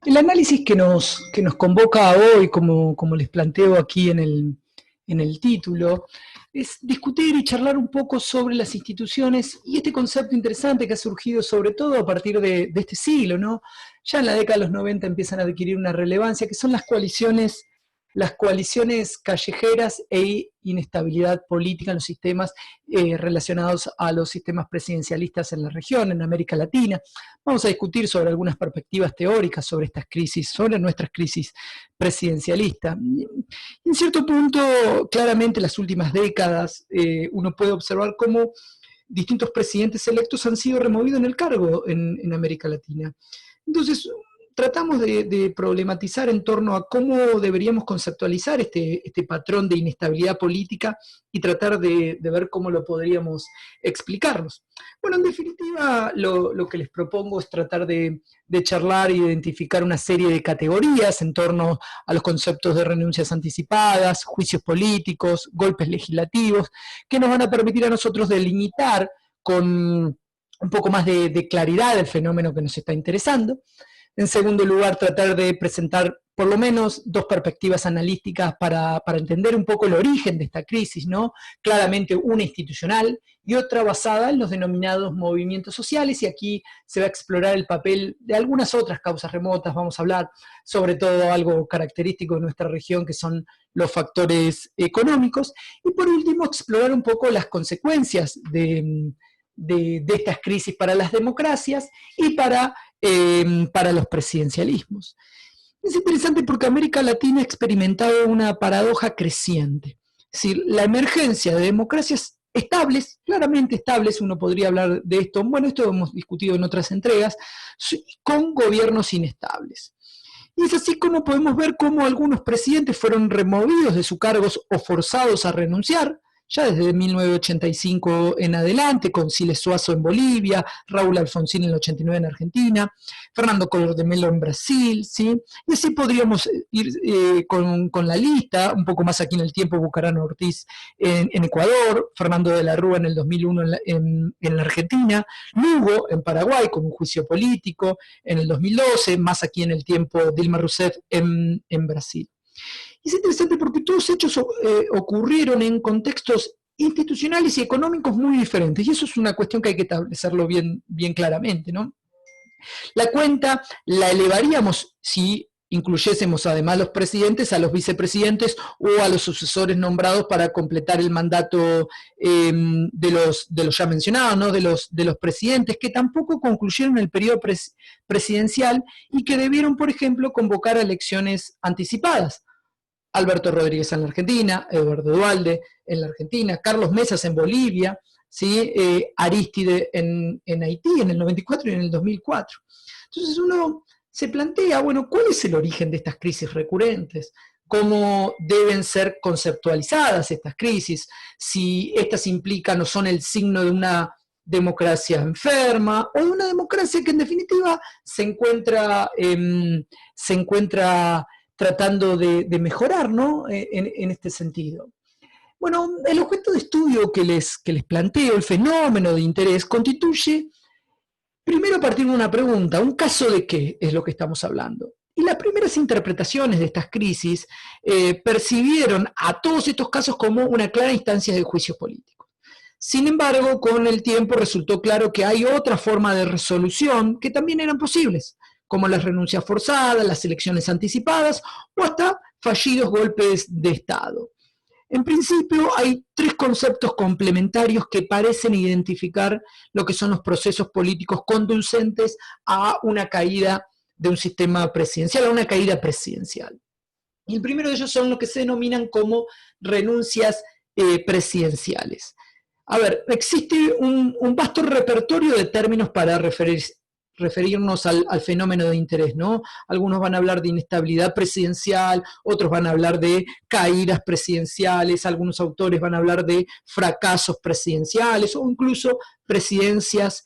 El análisis que nos convoca hoy, como les planteo aquí en el título, es discutir y charlar un poco sobre las instituciones y este concepto interesante que ha surgido sobre todo a partir de este siglo, ¿no? Ya en la década de los 90 empiezan a adquirir una relevancia, que son las coaliciones callejeras e inestabilidad política en los sistemas relacionados a los sistemas presidencialistas en la región, en América Latina. Vamos a discutir sobre algunas perspectivas teóricas sobre estas crisis, sobre nuestras crisis presidencialistas. En cierto punto, claramente en las últimas décadas, uno puede observar cómo distintos presidentes electos han sido removidos en el cargo en América Latina. Entonces, tratamos de problematizar en torno a cómo deberíamos conceptualizar este patrón de inestabilidad política y tratar de ver cómo lo podríamos explicarnos. Bueno, en definitiva, lo que les propongo es tratar de charlar e identificar una serie de categorías en torno a los conceptos de renuncias anticipadas, juicios políticos, golpes legislativos, que nos van a permitir a nosotros delimitar con un poco más de claridad el fenómeno que nos está interesando. En segundo lugar, tratar de presentar por lo menos dos perspectivas analíticas para entender un poco el origen de esta crisis, ¿no? Claramente una institucional y otra basada en los denominados movimientos sociales, y aquí se va a explorar el papel de algunas otras causas remotas. Vamos a hablar sobre todo algo característico de nuestra región, que son los factores económicos, y por último explorar un poco las consecuencias de estas crisis para las democracias y para los presidencialismos. Es interesante porque América Latina ha experimentado una paradoja creciente. Es decir, la emergencia de democracias estables, claramente estables, uno podría hablar de esto, bueno, esto lo hemos discutido en otras entregas, con gobiernos inestables. Y es así como podemos ver cómo algunos presidentes fueron removidos de sus cargos o forzados a renunciar, ya desde 1985 en adelante, con Siles Suazo en Bolivia, Raúl Alfonsín en el 89 en Argentina, Fernando Collor de Mello en Brasil, ¿sí? Y así podríamos ir con la lista, un poco más aquí en el tiempo, Bucarano Ortiz en Ecuador, Fernando de la Rúa en el 2001 en la Argentina, Lugo en Paraguay con un juicio político en el 2012, más aquí en el tiempo Dilma Rousseff en Brasil. Y es interesante porque todos los hechos ocurrieron en contextos institucionales y económicos muy diferentes, y eso es una cuestión que hay que establecerlo bien claramente, ¿no? La cuenta la elevaríamos si incluyésemos además los presidentes, a los vicepresidentes o a los sucesores nombrados para completar el mandato de los ya mencionados, ¿no? de los presidentes, que tampoco concluyeron el periodo presidencial y que debieron, por ejemplo, convocar a elecciones anticipadas. Alberto Rodríguez en la Argentina, Eduardo Duhalde en la Argentina, Carlos Mesas en Bolivia, ¿sí? Aristide en Haití en el 94 y en el 2004. Entonces uno se plantea, bueno, ¿cuál es el origen de estas crisis recurrentes? ¿Cómo deben ser conceptualizadas estas crisis? Si estas implican o son el signo de una democracia enferma o de una democracia que en definitiva se encuentra tratando de mejorar, ¿no? En este sentido. Bueno, el objeto de estudio que les planteo, el fenómeno de interés, constituye, primero a partir de una pregunta, ¿un caso de qué es lo que estamos hablando? Y las primeras interpretaciones de estas crisis percibieron a todos estos casos como una clara instancia de juicio político. Sin embargo, con el tiempo resultó claro que hay otra forma de resolución que también eran posibles, como las renuncias forzadas, las elecciones anticipadas o hasta fallidos golpes de Estado. En principio, hay tres conceptos complementarios que parecen identificar lo que son los procesos políticos conducentes a una caída de un sistema presidencial, a una caída presidencial. Y el primero de ellos son lo que se denominan como renuncias presidenciales. A ver, existe un vasto repertorio de términos para referirnos al fenómeno de interés, ¿no? Algunos van a hablar de inestabilidad presidencial, otros van a hablar de caídas presidenciales, algunos autores van a hablar de fracasos presidenciales o incluso presidencias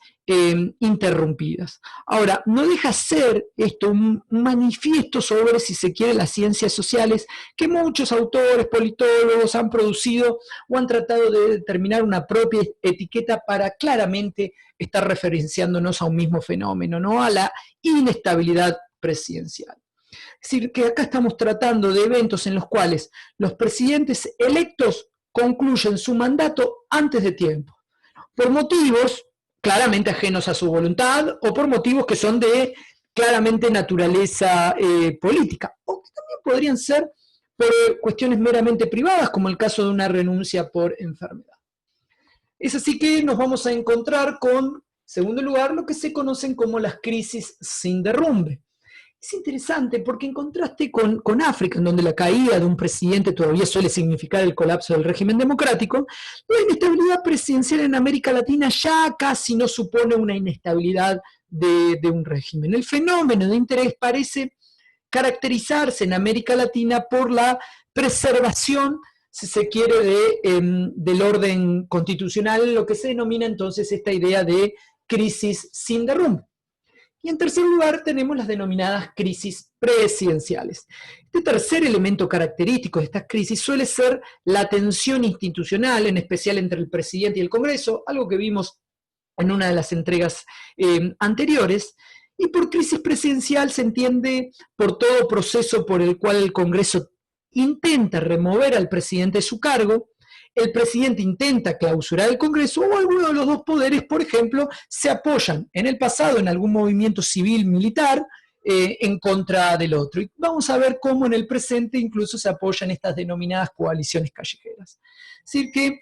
interrumpidas. Ahora, no deja ser esto un manifiesto sobre, si se quiere, las ciencias sociales que muchos autores, politólogos han producido o han tratado de determinar una propia etiqueta para claramente estar referenciándonos a un mismo fenómeno, ¿no? A la inestabilidad presidencial. Es decir, que acá estamos tratando de eventos en los cuales los presidentes electos concluyen su mandato antes de tiempo, por motivos claramente ajenos a su voluntad o por motivos que son de claramente naturaleza política, o que también podrían ser por cuestiones meramente privadas, como el caso de una renuncia por enfermedad. Es así que nos vamos a encontrar con, en segundo lugar, lo que se conocen como las crisis sin derrumbe. Es interesante porque en contraste con África, en donde la caída de un presidente todavía suele significar el colapso del régimen democrático, la inestabilidad presidencial en América Latina ya casi no supone una inestabilidad de un régimen. El fenómeno de interés parece caracterizarse en América Latina por la preservación, si se quiere, del orden constitucional, lo que se denomina entonces esta idea de crisis sin derrumbe. Y en tercer lugar tenemos las denominadas crisis presidenciales. Este tercer elemento característico de estas crisis suele ser la tensión institucional, en especial entre el presidente y el Congreso, algo que vimos en una de las entregas anteriores. Y por crisis presidencial se entiende por todo proceso por el cual el Congreso intenta remover al presidente de su cargo, el presidente intenta clausurar el Congreso o alguno de los dos poderes, por ejemplo, se apoyan en el pasado en algún movimiento civil militar en contra del otro. Y vamos a ver cómo en el presente incluso se apoyan estas denominadas coaliciones callejeras. Es decir que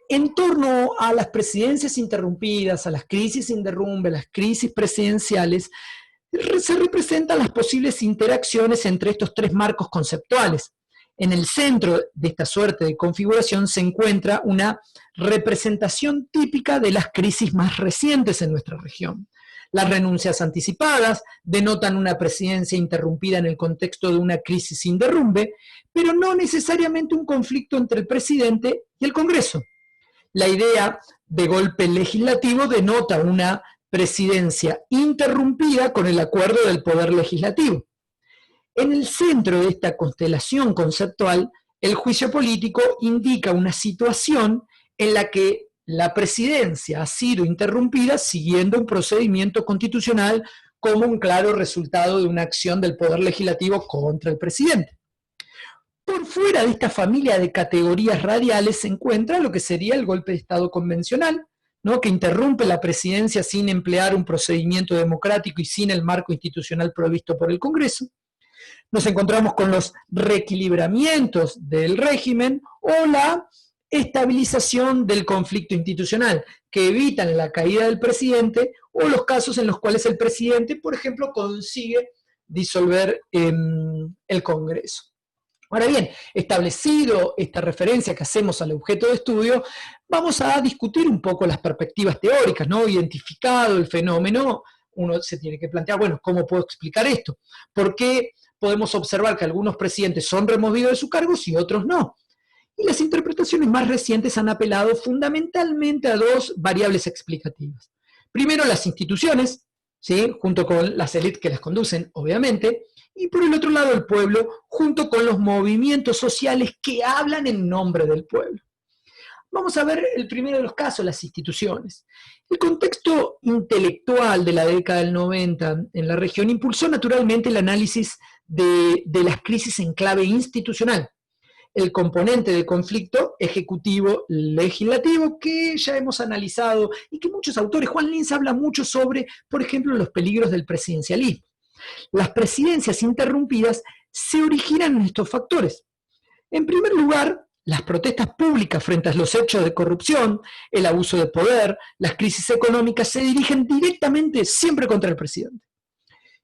en torno a las presidencias interrumpidas, a las crisis sin derrumbe, a las crisis presidenciales, se representan las posibles interacciones entre estos tres marcos conceptuales. En el centro de esta suerte de configuración se encuentra una representación típica de las crisis más recientes en nuestra región. Las renuncias anticipadas denotan una presidencia interrumpida en el contexto de una crisis sin derrumbe, pero no necesariamente un conflicto entre el presidente y el Congreso. La idea de golpe legislativo denota una presidencia interrumpida con el acuerdo del poder legislativo. En el centro de esta constelación conceptual, el juicio político indica una situación en la que la presidencia ha sido interrumpida siguiendo un procedimiento constitucional como un claro resultado de una acción del poder legislativo contra el presidente. Por fuera de esta familia de categorías radiales se encuentra lo que sería el golpe de Estado convencional, ¿no?, que interrumpe la presidencia sin emplear un procedimiento democrático y sin el marco institucional provisto por el Congreso. Nos encontramos con los reequilibramientos del régimen o la estabilización del conflicto institucional, que evitan la caída del presidente o los casos en los cuales el presidente, por ejemplo, consigue disolver el Congreso. Ahora bien, establecido esta referencia que hacemos al objeto de estudio, vamos a discutir un poco las perspectivas teóricas, ¿no? Identificado el fenómeno, uno se tiene que plantear, bueno, ¿cómo puedo explicar esto? ¿Por qué podemos observar que algunos presidentes son removidos de sus cargos y otros no? Y las interpretaciones más recientes han apelado fundamentalmente a dos variables explicativas. Primero, las instituciones, ¿sí?, junto con las élites que las conducen, obviamente, y por el otro lado el pueblo, junto con los movimientos sociales que hablan en nombre del pueblo. Vamos a ver el primero de los casos, las instituciones. El contexto intelectual de la década del 90 en la región impulsó naturalmente el análisis de las crisis en clave institucional, el componente de conflicto ejecutivo-legislativo que ya hemos analizado y que muchos autores, Juan Linz habla mucho sobre, por ejemplo, los peligros del presidencialismo. Las presidencias interrumpidas se originan en estos factores. En primer lugar, las protestas públicas frente a los hechos de corrupción, el abuso de poder, las crisis económicas se dirigen directamente siempre contra el presidente.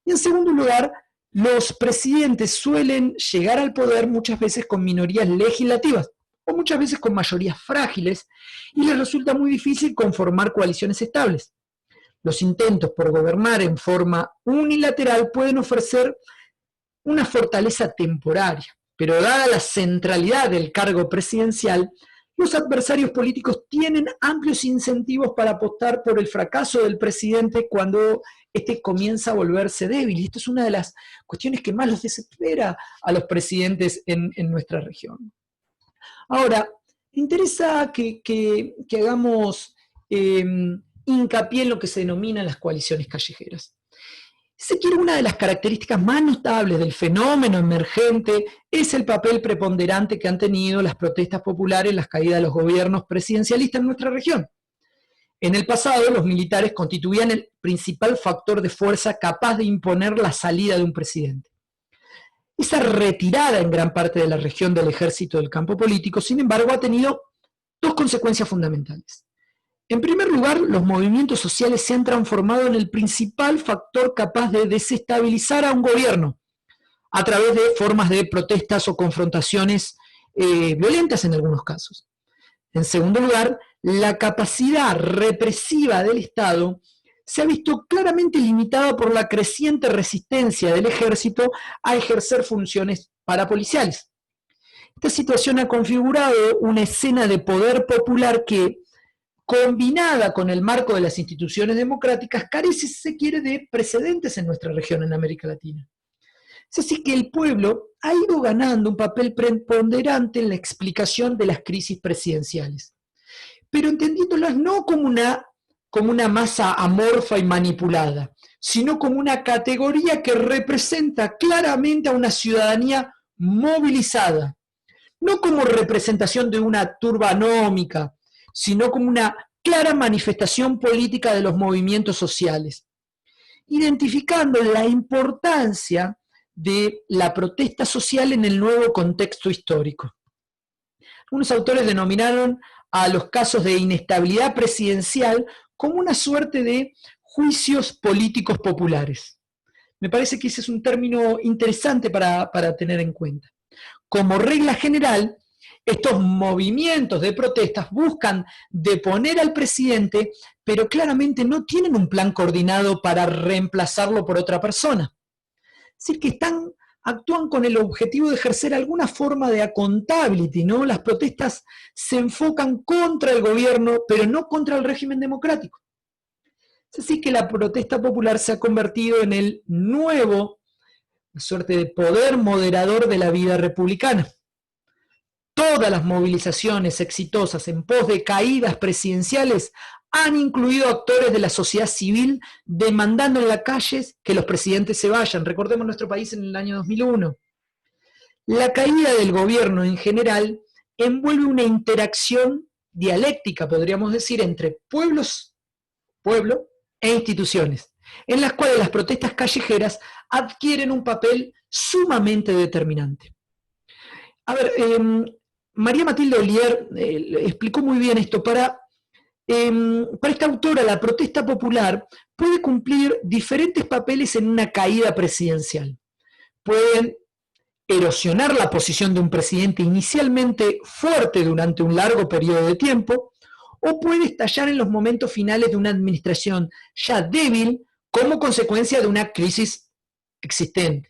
Y en segundo lugar, los presidentes suelen llegar al poder muchas veces con minorías legislativas o muchas veces con mayorías frágiles y les resulta muy difícil conformar coaliciones estables. Los intentos por gobernar en forma unilateral pueden ofrecer una fortaleza temporaria, pero dada la centralidad del cargo presidencial, los adversarios políticos tienen amplios incentivos para apostar por el fracaso del presidente cuando éste comienza a volverse débil. Y esto es una de las cuestiones que más los desespera a los presidentes en nuestra región. Ahora, me interesa que hagamos hincapié en lo que se denomina las coaliciones callejeras. Si se quiere, una de las características más notables del fenómeno emergente es el papel preponderante que han tenido las protestas populares en las caídas de los gobiernos presidencialistas en nuestra región. En el pasado, los militares constituían el principal factor de fuerza capaz de imponer la salida de un presidente. Esa retirada en gran parte de la región del ejército del campo político, sin embargo, ha tenido dos consecuencias fundamentales. En primer lugar, los movimientos sociales se han transformado en el principal factor capaz de desestabilizar a un gobierno a través de formas de protestas o confrontaciones violentas en algunos casos. En segundo lugar, la capacidad represiva del Estado se ha visto claramente limitada por la creciente resistencia del ejército a ejercer funciones parapoliciales. Esta situación ha configurado una escena de poder popular que, combinada con el marco de las instituciones democráticas, carece, si se quiere, de precedentes en nuestra región, en América Latina. Es así que el pueblo ha ido ganando un papel preponderante en la explicación de las crisis presidenciales, pero entendiéndolas no como una masa amorfa y manipulada, sino como una categoría que representa claramente a una ciudadanía movilizada, no como representación de una turba anómica, sino como una clara manifestación política de los movimientos sociales, identificando la importancia de la protesta social en el nuevo contexto histórico. Algunos autores denominaron a los casos de inestabilidad presidencial como una suerte de juicios políticos populares. Me parece que ese es un término interesante para tener en cuenta. Como regla general, estos movimientos de protestas buscan deponer al presidente, pero claramente no tienen un plan coordinado para reemplazarlo por otra persona. Es decir, que actúan con el objetivo de ejercer alguna forma de accountability, ¿no? Las protestas se enfocan contra el gobierno, pero no contra el régimen democrático. Es así que la protesta popular se ha convertido en el nuevo, una suerte de poder moderador de la vida republicana. Todas las movilizaciones exitosas en pos de caídas presidenciales han incluido actores de la sociedad civil demandando en las calles que los presidentes se vayan. Recordemos nuestro país en el año 2001. La caída del gobierno en general envuelve una interacción dialéctica, podríamos decir, entre pueblo e instituciones, en las cuales las protestas callejeras adquieren un papel sumamente determinante. A ver, María Matilde Ollier explicó muy bien esto. Para esta autora, la protesta popular puede cumplir diferentes papeles en una caída presidencial. Pueden erosionar la posición de un presidente inicialmente fuerte durante un largo periodo de tiempo, o puede estallar en los momentos finales de una administración ya débil como consecuencia de una crisis existente.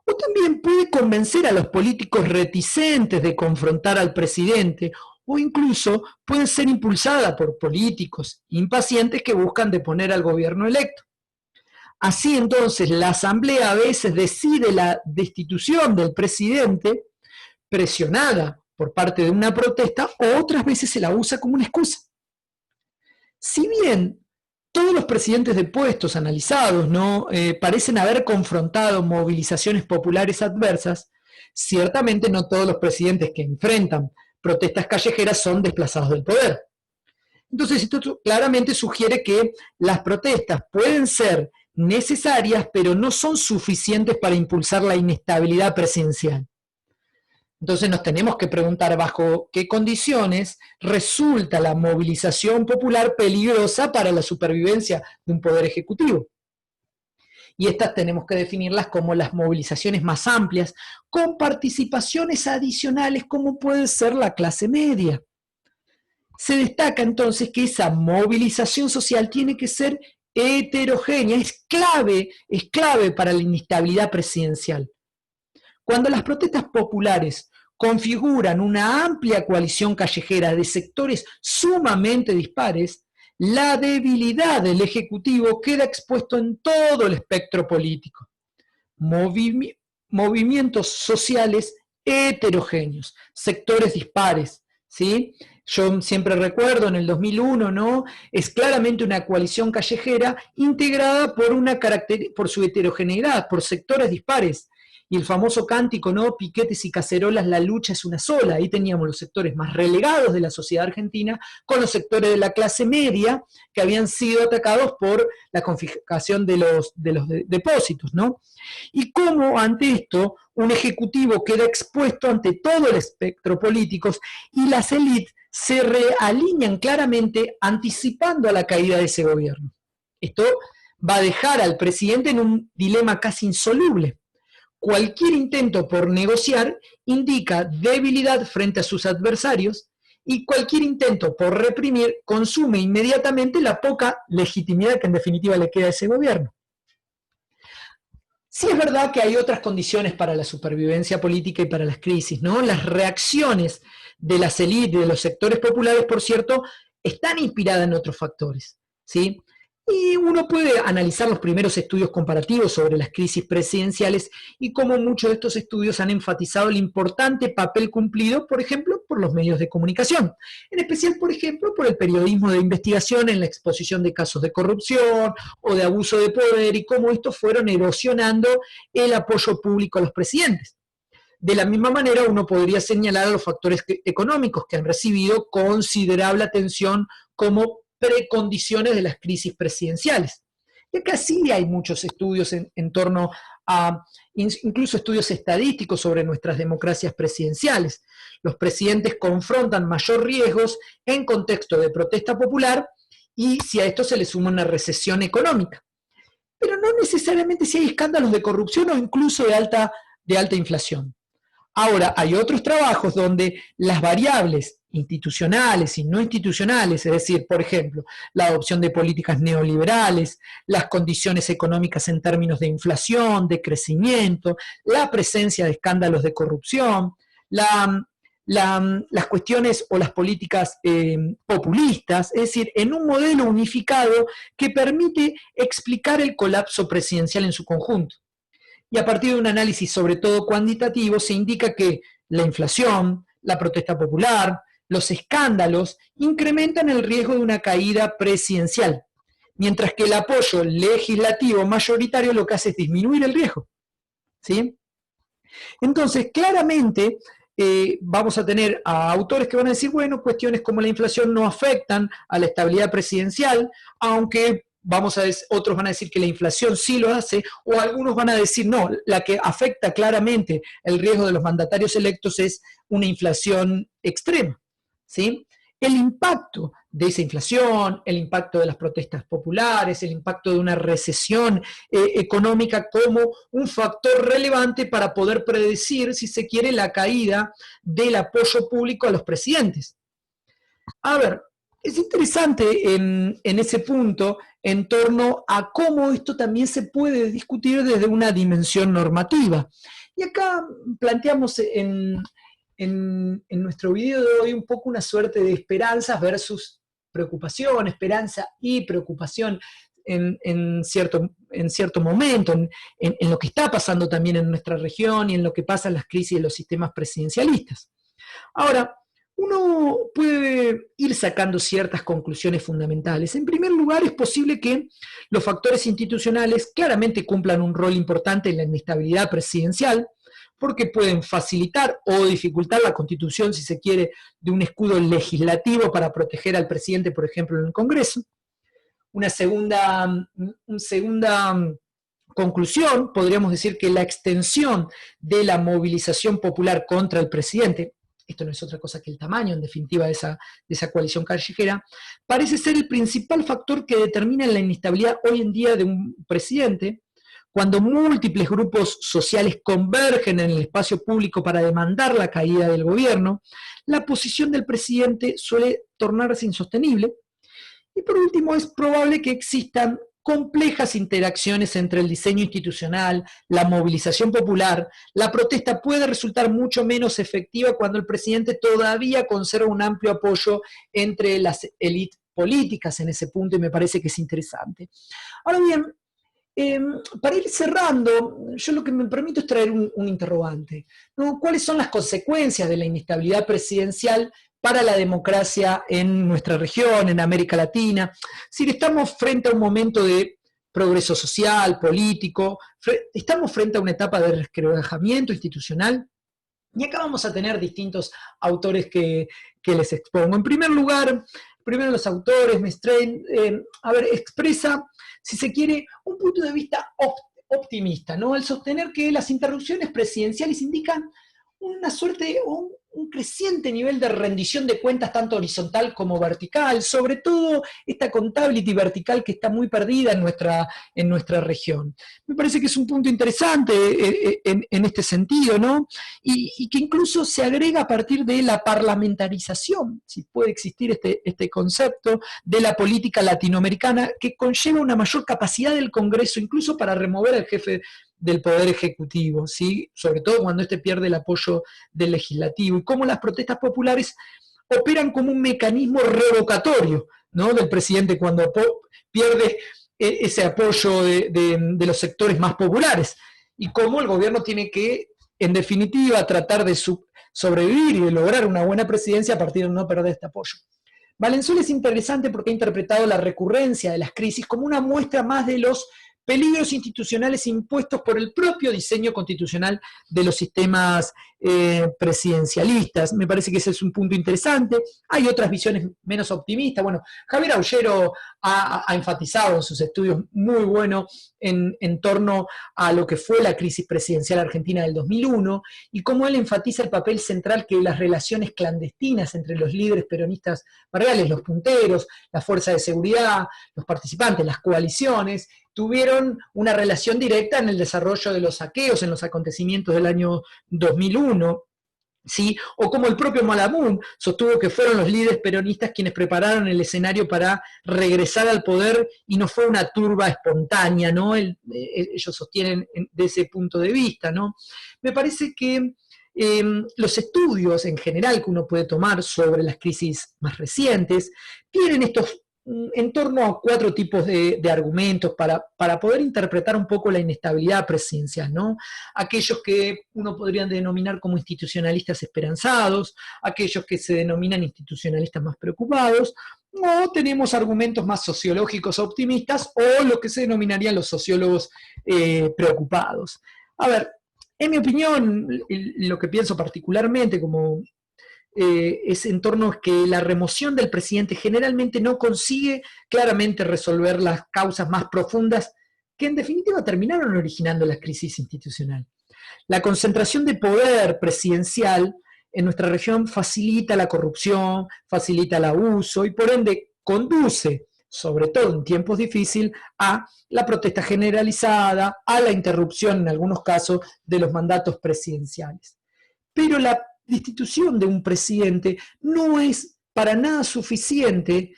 O también puede convencer a los políticos reticentes de confrontar al presidente, o incluso puede ser impulsada por políticos impacientes que buscan deponer al gobierno electo. Así entonces la Asamblea a veces decide la destitución del presidente presionada por parte de una protesta, o otras veces se la usa como una excusa. Si bien todos los presidentes depuestos analizados parecen haber confrontado movilizaciones populares adversas, ciertamente no todos los presidentes que enfrentan protestas callejeras son desplazados del poder. Entonces esto claramente sugiere que las protestas pueden ser necesarias, pero no son suficientes para impulsar la inestabilidad presidencial. Entonces nos tenemos que preguntar bajo qué condiciones resulta la movilización popular peligrosa para la supervivencia de un poder ejecutivo. Y estas tenemos que definirlas como las movilizaciones más amplias, con participaciones adicionales como puede ser la clase media. Se destaca entonces que esa movilización social tiene que ser heterogénea, es clave para la inestabilidad presidencial. Cuando las protestas populares configuran una amplia coalición callejera de sectores sumamente dispares, la debilidad del Ejecutivo queda expuesto en todo el espectro político. Movimientos sociales heterogéneos, sectores dispares, ¿sí? yo siempre recuerdo en el 2001, ¿no? Es claramente una coalición callejera integrada por su heterogeneidad, por sectores dispares. Y el famoso cántico, ¿no? Piquetes y cacerolas, la lucha es una sola. Ahí teníamos los sectores más relegados de la sociedad argentina con los sectores de la clase media que habían sido atacados por la confiscación de los depósitos, ¿no? Y cómo ante esto un ejecutivo queda expuesto ante todo el espectro político y las élites se realinean claramente anticipando a la caída de ese gobierno. Esto va a dejar al presidente en un dilema casi insoluble. Cualquier intento por negociar indica debilidad frente a sus adversarios y cualquier intento por reprimir consume inmediatamente la poca legitimidad que en definitiva le queda a ese gobierno. Sí es verdad que hay otras condiciones para la supervivencia política y para las crisis, ¿no? Las reacciones de las élites, de los sectores populares, por cierto, están inspiradas en otros factores, ¿sí? Y uno puede analizar los primeros estudios comparativos sobre las crisis presidenciales y cómo muchos de estos estudios han enfatizado el importante papel cumplido, por ejemplo, por los medios de comunicación. En especial, por ejemplo, por el periodismo de investigación en la exposición de casos de corrupción o de abuso de poder y cómo estos fueron erosionando el apoyo público a los presidentes. De la misma manera, uno podría señalar a los factores económicos que han recibido considerable atención como precondiciones de las crisis presidenciales. Y acá sí hay muchos estudios en torno a, incluso estudios estadísticos sobre nuestras democracias presidenciales. Los presidentes confrontan mayor riesgos en contexto de protesta popular y si a esto se le suma una recesión económica. Pero no necesariamente si hay escándalos de corrupción o incluso de alta inflación. Ahora, hay otros trabajos donde las variables institucionales y no institucionales, es decir, por ejemplo, la adopción de políticas neoliberales, las condiciones económicas en términos de inflación, de crecimiento, la presencia de escándalos de corrupción, las cuestiones o las políticas populistas, es decir, en un modelo unificado que permite explicar el colapso presidencial en su conjunto. Y a partir de un análisis sobre todo cuantitativo se indica que la inflación, la protesta popular, los escándalos incrementan el riesgo de una caída presidencial, mientras que el apoyo legislativo mayoritario lo que hace es disminuir el riesgo. ¿Sí? Entonces, claramente vamos a tener a autores que van a decir, bueno, cuestiones como la inflación no afectan a la estabilidad presidencial, aunque otros van a decir que la inflación sí lo hace, o algunos van a decir no, la que afecta claramente el riesgo de los mandatarios electos es una inflación extrema, ¿sí? El impacto de esa inflación, el impacto de las protestas populares, el impacto de una recesión económica como un factor relevante para poder predecir, si se quiere, la caída del apoyo público a los presidentes. A ver, es interesante en ese punto en torno a cómo esto también se puede discutir desde una dimensión normativa. Y acá planteamos en nuestro video de hoy un poco una suerte de esperanzas versus preocupación, esperanza y preocupación en cierto momento, en lo que está pasando también en nuestra región y en lo que pasa en las crisis de los sistemas presidencialistas. Ahora, uno puede ir sacando ciertas conclusiones fundamentales. En primer lugar, es posible que los factores institucionales claramente cumplan un rol importante en la inestabilidad presidencial, porque pueden facilitar o dificultar la constitución, si se quiere, de un escudo legislativo para proteger al presidente, por ejemplo, en el Congreso. Una segunda conclusión, podríamos decir que la extensión de la movilización popular contra el presidente, esto no es otra cosa que el tamaño, en definitiva, de esa coalición callejera, parece ser el principal factor que determina la inestabilidad hoy en día de un presidente. Cuando múltiples grupos sociales convergen en el espacio público para demandar la caída del gobierno, la posición del presidente suele tornarse insostenible. Y por último, es probable que existan complejas interacciones entre el diseño institucional, la movilización popular. La protesta puede resultar mucho menos efectiva cuando el presidente todavía conserva un amplio apoyo entre las élites políticas en ese punto, y me parece que es interesante. Ahora bien, para ir cerrando, yo lo que me permito es traer un interrogante, ¿no? ¿Cuáles son las consecuencias de la inestabilidad presidencial para la democracia en nuestra región, en América Latina. Es decir, estamos frente a un momento de progreso social, político, estamos frente a una etapa de resquebrajamiento institucional, y acá vamos a tener distintos autores que les expongo. En primer lugar, primero los autores, Mestrain, expresa, si se quiere, un punto de vista optimista, ¿no? El sostener que las interrupciones presidenciales indican una suerte, un creciente nivel de rendición de cuentas, tanto horizontal como vertical, sobre todo esta contability vertical que está muy perdida en nuestra región. Me parece que es un punto interesante en este sentido, ¿no? Y que incluso se agrega a partir de la parlamentarización, si puede existir este concepto, de la política latinoamericana, que conlleva una mayor capacidad del Congreso, incluso para remover al jefe del Poder Ejecutivo, ¿sí? Sobre todo cuando éste pierde el apoyo del Legislativo, y cómo las protestas populares operan como un mecanismo revocatorio, ¿no? Del presidente cuando pierde ese apoyo de los sectores más populares, y cómo el gobierno tiene que, en definitiva, tratar de sobrevivir y de lograr una buena presidencia a partir de no perder este apoyo. Valenzuela es interesante porque ha interpretado la recurrencia de las crisis como una muestra más de los peligros institucionales impuestos por el propio diseño constitucional de los sistemas presidencialistas. Me parece que ese es un punto interesante. Hay otras visiones menos optimistas. Bueno, Javier Aullero ha enfatizado en sus estudios muy buenos en torno a lo que fue la crisis presidencial argentina del 2001, y cómo él enfatiza el papel central que las relaciones clandestinas entre los líderes peronistas barriales, los punteros, la fuerza de seguridad, los participantes, las coaliciones, tuvieron una relación directa en el desarrollo de los saqueos, en los acontecimientos del año 2001, ¿sí? O como el propio Malamud sostuvo que fueron los líderes peronistas quienes prepararon el escenario para regresar al poder y no fue una turba espontánea, ¿no? Ellos sostienen de ese punto de vista, ¿no? Me parece que los estudios en general que uno puede tomar sobre las crisis más recientes tienen estos en torno a 4 tipos de argumentos para poder interpretar un poco la inestabilidad presidencial, ¿no? Aquellos que uno podría denominar como institucionalistas esperanzados, aquellos que se denominan institucionalistas más preocupados, o tenemos argumentos más sociológicos optimistas, o lo que se denominarían los sociólogos preocupados. A ver, en mi opinión, lo que pienso particularmente como es en torno a que la remoción del presidente generalmente no consigue claramente resolver las causas más profundas que en definitiva terminaron originando la crisis institucional. La concentración de poder presidencial en nuestra región facilita la corrupción, facilita el abuso y por ende conduce, sobre todo en tiempos difíciles, a la protesta generalizada, a la interrupción en algunos casos de los mandatos presidenciales. Pero la destitución de un presidente no es para nada suficiente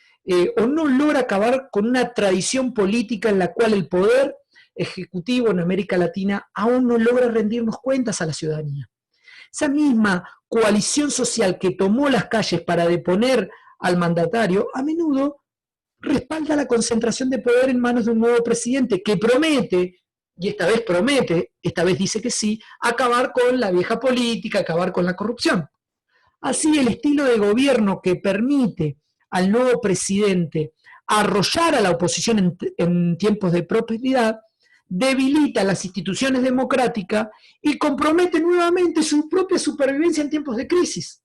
o no logra acabar con una tradición política en la cual el poder ejecutivo en América Latina aún no logra rendirnos cuentas a la ciudadanía. Esa misma coalición social que tomó las calles para deponer al mandatario, a menudo respalda la concentración de poder en manos de un nuevo presidente que promete, y esta vez promete, esta vez dice que sí, acabar con la vieja política, acabar con la corrupción. Así, el estilo de gobierno que permite al nuevo presidente arrollar a la oposición en tiempos de prosperidad, debilita las instituciones democráticas y compromete nuevamente su propia supervivencia en tiempos de crisis.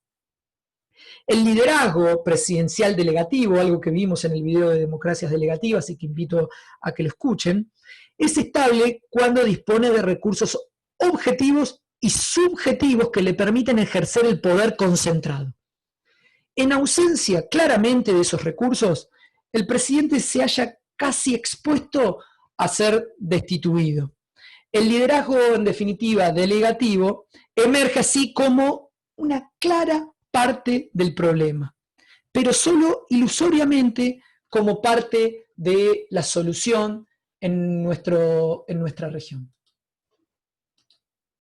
El liderazgo presidencial delegativo, algo que vimos en el video de democracias delegativas y que invito a que lo escuchen, es estable cuando dispone de recursos objetivos y subjetivos que le permiten ejercer el poder concentrado. En ausencia claramente de esos recursos, el presidente se halla casi expuesto a ser destituido. El liderazgo, en definitiva, delegativo, emerge así como una clara parte del problema, pero solo ilusoriamente como parte de la solución en nuestra región.